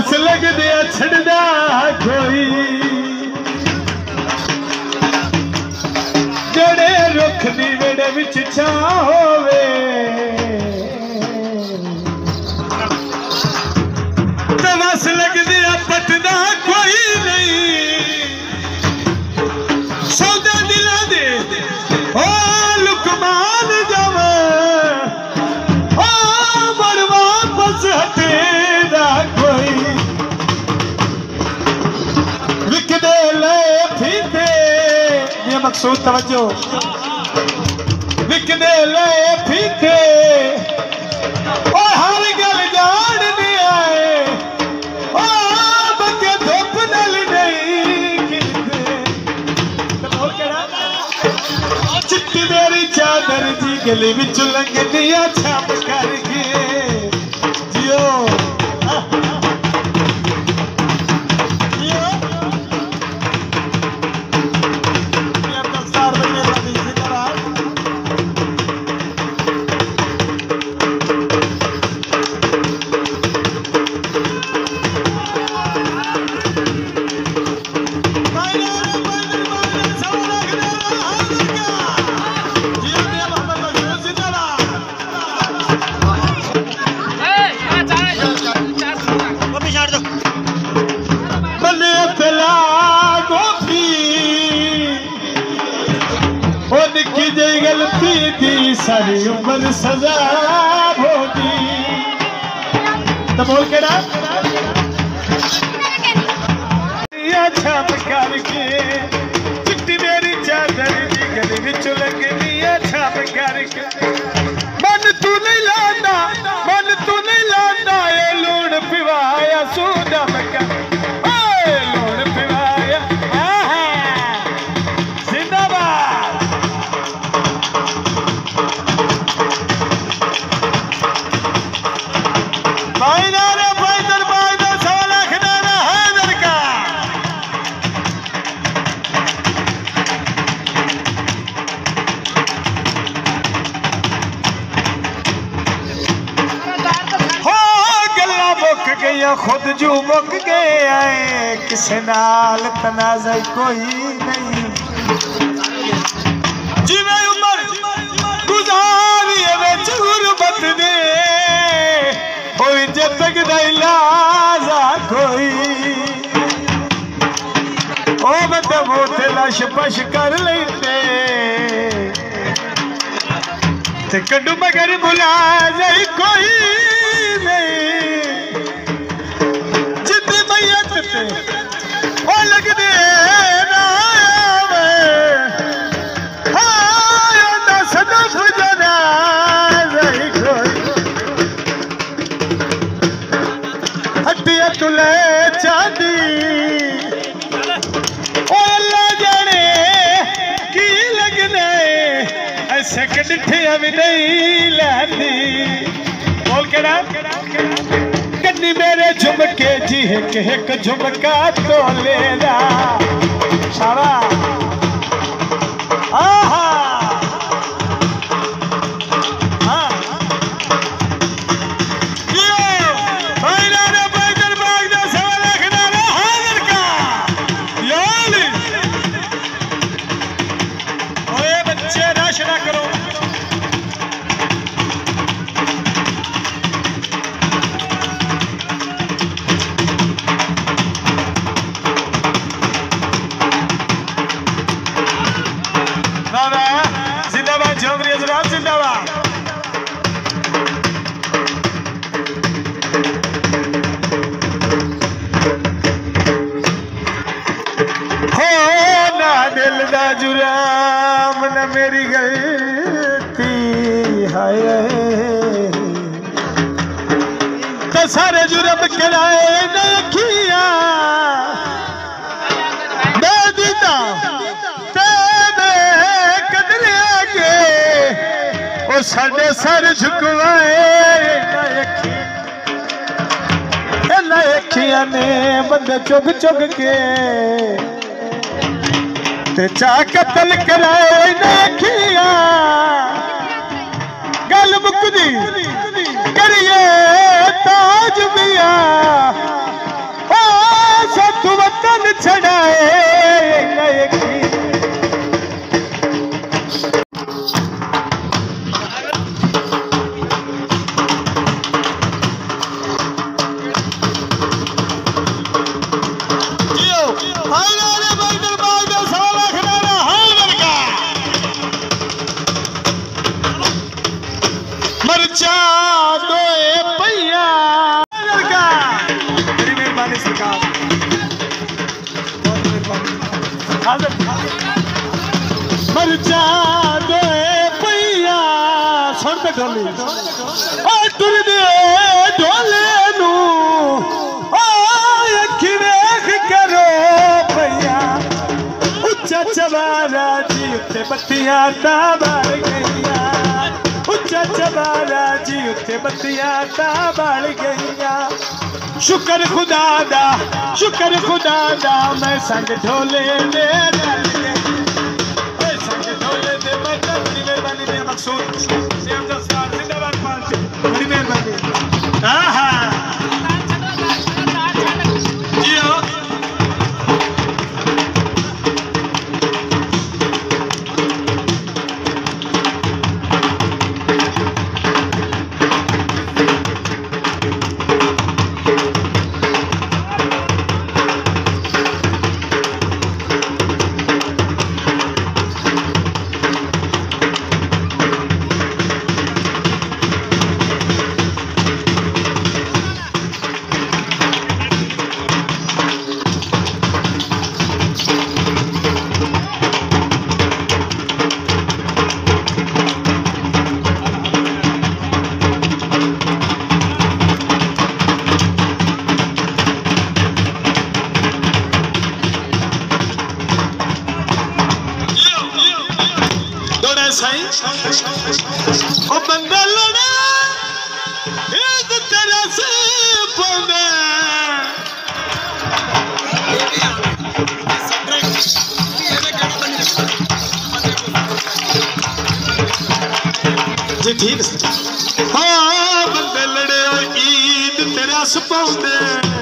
तमाश लग दिया छड़दा कोई जड़े रुख दी वेड़े विच छां होवे तमाश लग दिया पटदा कोई नहीं सौदा दिला दे ओ लुकमान जावे ओ बड़वा बस हटेदा कोई विकदे ले फीते ये मकसूद तवज्जो विकदे ले फीते ओ हर गल जान दिया है ओ बके धुप नल नहीं किते बोल केड़ा चिट्टी मेरी चादर जी गली विच लंघ दिया छाप करके जियो गलती दी सारी उम्र सजा होगी तो बोल के ना छाप करके चिट्टी मेरी चादर दी गली विच लग दिया छाप करके मन तू नहीं लाना ए लूण पिवाया सूदा मका लूण पिवाया जिंदाबाद खुद जू मुक गए आए किसे नाल तनाज़ा कोई नहीं जिवे उमर गुजारी विच गुरबत दे होई जब तक दा इलाजा कोई ओ बंदे मोते लश पश कर लेंदे ते कड्डू मगर बुला जाई कोई नहीं ओ लग दे ना सदफ जना हटिया तुले चांदी ओ अल्लाह जाने की लगने ऐसे कठिया भी नहीं लैंदी बोल के ना कन्नी मेरे झुमके जी एक झुमका तो लेना शाबा आहा हाँ बच्चे रश ना करो जिंदाबाद चौधरी हजरात जिंदाबाद हो ना दिल दा जुराम न मेरी गलती हाय तो सारे जुर्म कराए न किया मैं दीता साढ़े सर झुकवाए अखियां ने बंदे चुग चुग के ते चा कतल कराए अखियां गल मुकदी करिए ताज बिया छड़ाए मर्चा दोए पैया लड़का। मेरी मेहरबानी सरकार, मर्चा दोए पैया सुन पे ढोली टुर दे ढोले नू अखी वेख करो पैया। उच्चा चबारा जी उत्ते बत्तियां ता बाल गईया। उच्चा चबारा जी उत्ते बत्तियां ता बाल गईया। शुक्र खुदा दा मैं संग ढोले दे संग ढोले दे मेहरबानी दे मकसूद सेम दस्तार जिंदाबाद पार्टी। बड़ी मेहरबानी। हाँ हाँ जियो ओ बंदा लड़ा ईद तेरा से पौने जी ठीक है। हाँ बंदे लड़े ईद तेरा से पौने